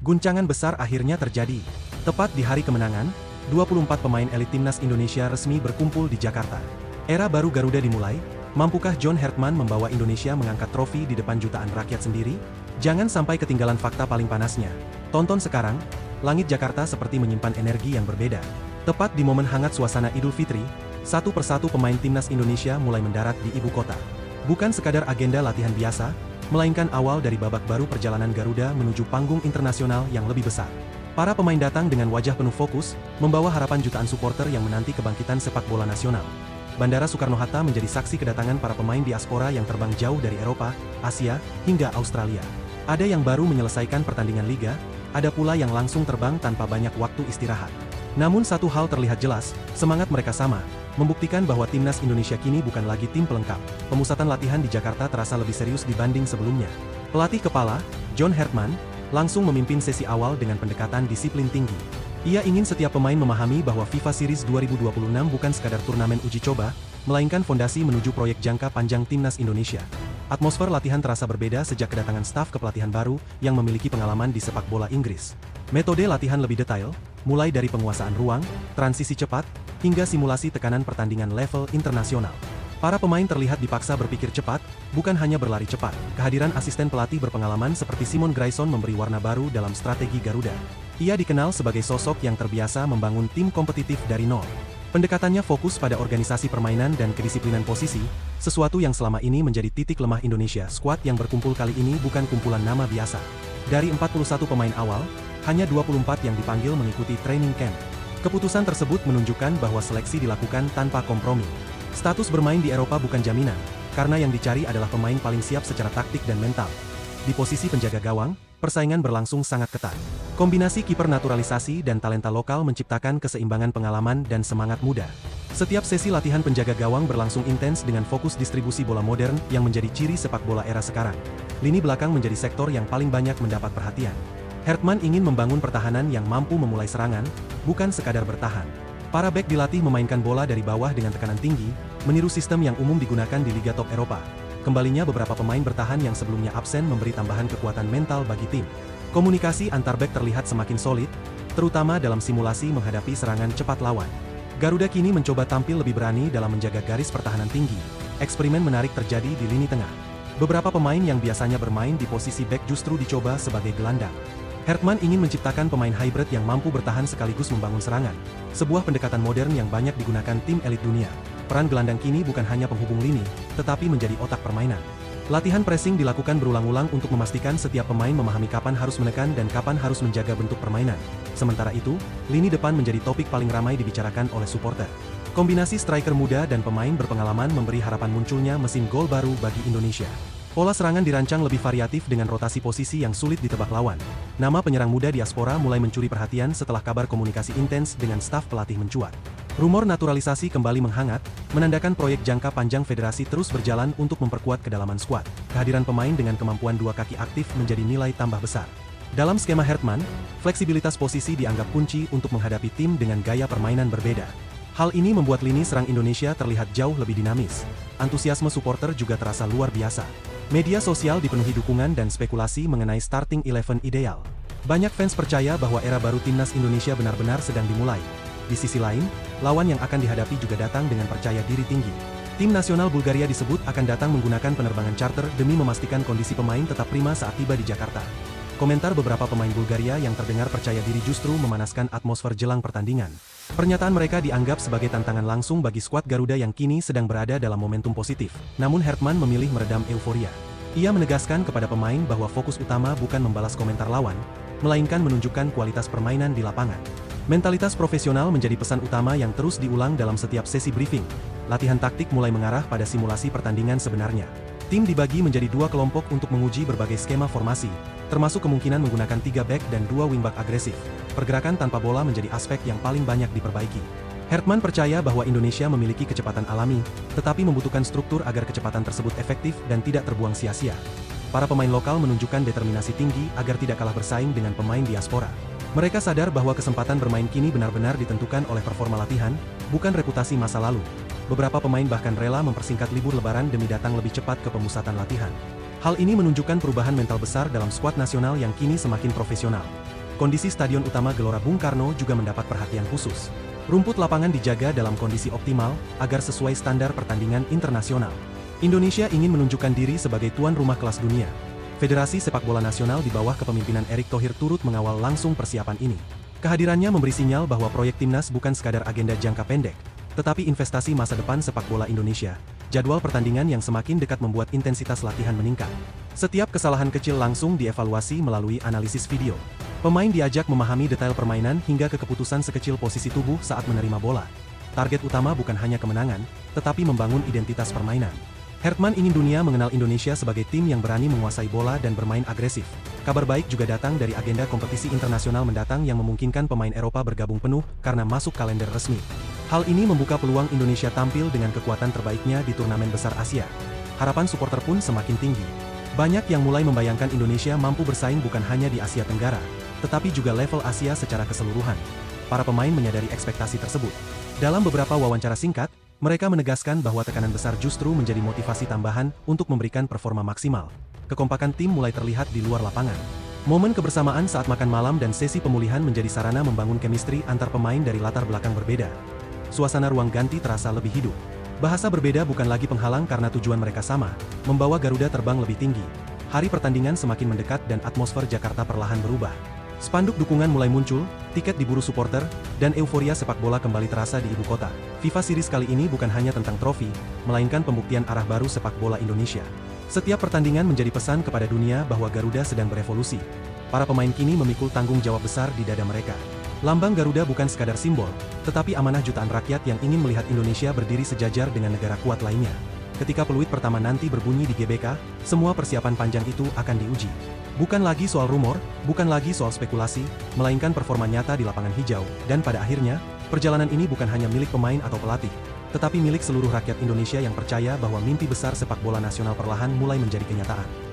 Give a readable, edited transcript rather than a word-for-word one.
Guncangan besar akhirnya terjadi. Tepat di hari kemenangan, 24 pemain elit timnas Indonesia resmi berkumpul di Jakarta. Era baru Garuda dimulai. Mampukah John Hertman membawa Indonesia mengangkat trofi di depan jutaan rakyat sendiri? Jangan sampai ketinggalan fakta paling panasnya. Tonton sekarang, langit Jakarta seperti menyimpan energi yang berbeda. Tepat di momen hangat suasana Idul Fitri, satu persatu pemain timnas Indonesia mulai mendarat di ibu kota. Bukan sekadar agenda latihan biasa, melainkan awal dari babak baru perjalanan Garuda menuju panggung internasional yang lebih besar. Para pemain datang dengan wajah penuh fokus, membawa harapan jutaan supporter yang menanti kebangkitan sepak bola nasional. Bandara Soekarno-Hatta menjadi saksi kedatangan para pemain diaspora yang terbang jauh dari Eropa, Asia, hingga Australia. Ada yang baru menyelesaikan pertandingan liga, ada pula yang langsung terbang tanpa banyak waktu istirahat. Namun satu hal terlihat jelas, semangat mereka sama, membuktikan bahwa timnas Indonesia kini bukan lagi tim pelengkap. Pemusatan latihan di Jakarta terasa lebih serius dibanding sebelumnya. Pelatih kepala, John Hertman, langsung memimpin sesi awal dengan pendekatan disiplin tinggi. Ia ingin setiap pemain memahami bahwa FIFA Series 2026 bukan sekadar turnamen uji coba, melainkan fondasi menuju proyek jangka panjang timnas Indonesia. Atmosfer latihan terasa berbeda sejak kedatangan staf kepelatihan baru yang memiliki pengalaman di sepak bola Inggris. Metode latihan lebih detail, mulai dari penguasaan ruang, transisi cepat, hingga simulasi tekanan pertandingan level internasional. Para pemain terlihat dipaksa berpikir cepat, bukan hanya berlari cepat. Kehadiran asisten pelatih berpengalaman seperti Simon Grayson memberi warna baru dalam strategi Garuda. Ia dikenal sebagai sosok yang terbiasa membangun tim kompetitif dari nol. Pendekatannya fokus pada organisasi permainan dan kedisiplinan posisi, sesuatu yang selama ini menjadi titik lemah Indonesia. Skuad yang berkumpul kali ini bukan kumpulan nama biasa. Dari 41 pemain awal, hanya 24 yang dipanggil mengikuti training camp. Keputusan tersebut menunjukkan bahwa seleksi dilakukan tanpa kompromi. Status bermain di Eropa bukan jaminan, karena yang dicari adalah pemain paling siap secara taktik dan mental. Di posisi penjaga gawang, persaingan berlangsung sangat ketat. Kombinasi kiper naturalisasi dan talenta lokal menciptakan keseimbangan pengalaman dan semangat muda. Setiap sesi latihan penjaga gawang berlangsung intens dengan fokus distribusi bola modern yang menjadi ciri sepak bola era sekarang. Lini belakang menjadi sektor yang paling banyak mendapat perhatian. Hertman ingin membangun pertahanan yang mampu memulai serangan, bukan sekadar bertahan. Para bek dilatih memainkan bola dari bawah dengan tekanan tinggi, meniru sistem yang umum digunakan di Liga Top Eropa. Kembalinya beberapa pemain bertahan yang sebelumnya absen memberi tambahan kekuatan mental bagi tim. Komunikasi antar bek terlihat semakin solid, terutama dalam simulasi menghadapi serangan cepat lawan. Garuda kini mencoba tampil lebih berani dalam menjaga garis pertahanan tinggi. Eksperimen menarik terjadi di lini tengah. Beberapa pemain yang biasanya bermain di posisi bek justru dicoba sebagai gelandang. Hertman ingin menciptakan pemain hybrid yang mampu bertahan sekaligus membangun serangan. Sebuah pendekatan modern yang banyak digunakan tim elit dunia. Peran gelandang kini bukan hanya penghubung lini, tetapi menjadi otak permainan. Latihan pressing dilakukan berulang-ulang untuk memastikan setiap pemain memahami kapan harus menekan dan kapan harus menjaga bentuk permainan. Sementara itu, lini depan menjadi topik paling ramai dibicarakan oleh supporter. Kombinasi striker muda dan pemain berpengalaman memberi harapan munculnya mesin gol baru bagi Indonesia. Pola serangan dirancang lebih variatif dengan rotasi posisi yang sulit ditebak lawan. Nama penyerang muda diaspora mulai mencuri perhatian setelah kabar komunikasi intens dengan staf pelatih mencuat. Rumor naturalisasi kembali menghangat, menandakan proyek jangka panjang federasi terus berjalan untuk memperkuat kedalaman skuad. Kehadiran pemain dengan kemampuan dua kaki aktif menjadi nilai tambah besar. Dalam skema Hertman, fleksibilitas posisi dianggap kunci untuk menghadapi tim dengan gaya permainan berbeda. Hal ini membuat lini serang Indonesia terlihat jauh lebih dinamis. Antusiasme supporter juga terasa luar biasa. Media sosial dipenuhi dukungan dan spekulasi mengenai starting 11 ideal. Banyak fans percaya bahwa era baru timnas Indonesia benar-benar sedang dimulai. Di sisi lain, lawan yang akan dihadapi juga datang dengan percaya diri tinggi. Tim nasional Bulgaria disebut akan datang menggunakan penerbangan charter demi memastikan kondisi pemain tetap prima saat tiba di Jakarta. Komentar beberapa pemain Bulgaria yang terdengar percaya diri justru memanaskan atmosfer jelang pertandingan. Pernyataan mereka dianggap sebagai tantangan langsung bagi skuad Garuda yang kini sedang berada dalam momentum positif. Namun Hertman memilih meredam euforia. Ia menegaskan kepada pemain bahwa fokus utama bukan membalas komentar lawan, melainkan menunjukkan kualitas permainan di lapangan. Mentalitas profesional menjadi pesan utama yang terus diulang dalam setiap sesi briefing. Latihan taktik mulai mengarah pada simulasi pertandingan sebenarnya. Tim dibagi menjadi dua kelompok untuk menguji berbagai skema formasi, termasuk kemungkinan menggunakan 3 back dan 2 wingback agresif. Pergerakan tanpa bola menjadi aspek yang paling banyak diperbaiki. Hertman percaya bahwa Indonesia memiliki kecepatan alami, tetapi membutuhkan struktur agar kecepatan tersebut efektif dan tidak terbuang sia-sia. Para pemain lokal menunjukkan determinasi tinggi agar tidak kalah bersaing dengan pemain diaspora. Mereka sadar bahwa kesempatan bermain kini benar-benar ditentukan oleh performa latihan, bukan reputasi masa lalu. Beberapa pemain bahkan rela mempersingkat libur lebaran demi datang lebih cepat ke pemusatan latihan. Hal ini menunjukkan perubahan mental besar dalam skuad nasional yang kini semakin profesional. kondisi stadion utama Gelora Bung Karno juga mendapat perhatian khusus. Rumput lapangan dijaga dalam kondisi optimal, agar sesuai standar pertandingan internasional. Indonesia ingin menunjukkan diri sebagai tuan rumah kelas dunia. Federasi Sepak Bola Nasional di bawah kepemimpinan Erick Thohir turut mengawal langsung persiapan ini. Kehadirannya memberi sinyal bahwa proyek timnas bukan sekadar agenda jangka pendek, tetapi investasi masa depan sepak bola Indonesia. Jadwal pertandingan yang semakin dekat membuat intensitas latihan meningkat. Setiap kesalahan kecil langsung dievaluasi melalui analisis video. Pemain diajak memahami detail permainan hingga ke keputusan sekecil posisi tubuh saat menerima bola. Target utama bukan hanya kemenangan, tetapi membangun identitas permainan. Hertman ingin dunia mengenal Indonesia sebagai tim yang berani menguasai bola dan bermain agresif. Kabar baik juga datang dari agenda kompetisi internasional mendatang yang memungkinkan pemain Eropa bergabung penuh karena masuk kalender resmi. Hal ini membuka peluang Indonesia tampil dengan kekuatan terbaiknya di turnamen besar Asia. Harapan supporter pun semakin tinggi. Banyak yang mulai membayangkan Indonesia mampu bersaing bukan hanya di Asia Tenggara, tetapi juga level Asia secara keseluruhan. Para pemain menyadari ekspektasi tersebut. Dalam beberapa wawancara singkat, mereka menegaskan bahwa tekanan besar justru menjadi motivasi tambahan untuk memberikan performa maksimal. Kekompakan tim mulai terlihat di luar lapangan. Momen kebersamaan saat makan malam dan sesi pemulihan menjadi sarana membangun chemistry antar pemain dari latar belakang berbeda. Suasana ruang ganti terasa lebih hidup. Bahasa berbeda bukan lagi penghalang karena tujuan mereka sama, membawa Garuda terbang lebih tinggi. Hari pertandingan semakin mendekat dan atmosfer Jakarta perlahan berubah. Spanduk dukungan mulai muncul, tiket diburu supporter, dan euforia sepak bola kembali terasa di ibu kota. FIFA Series kali ini bukan hanya tentang trofi, melainkan pembuktian arah baru sepak bola Indonesia. Setiap pertandingan menjadi pesan kepada dunia bahwa Garuda sedang berevolusi. Para pemain kini memikul tanggung jawab besar di dada mereka. Lambang Garuda bukan sekadar simbol, tetapi amanah jutaan rakyat yang ingin melihat Indonesia berdiri sejajar dengan negara kuat lainnya. Ketika peluit pertama nanti berbunyi di GBK, semua persiapan panjang itu akan diuji. Bukan lagi soal rumor, bukan lagi soal spekulasi, melainkan performa nyata di lapangan hijau. Dan pada akhirnya, perjalanan ini bukan hanya milik pemain atau pelatih, tetapi milik seluruh rakyat Indonesia yang percaya bahwa mimpi besar sepak bola nasional perlahan mulai menjadi kenyataan.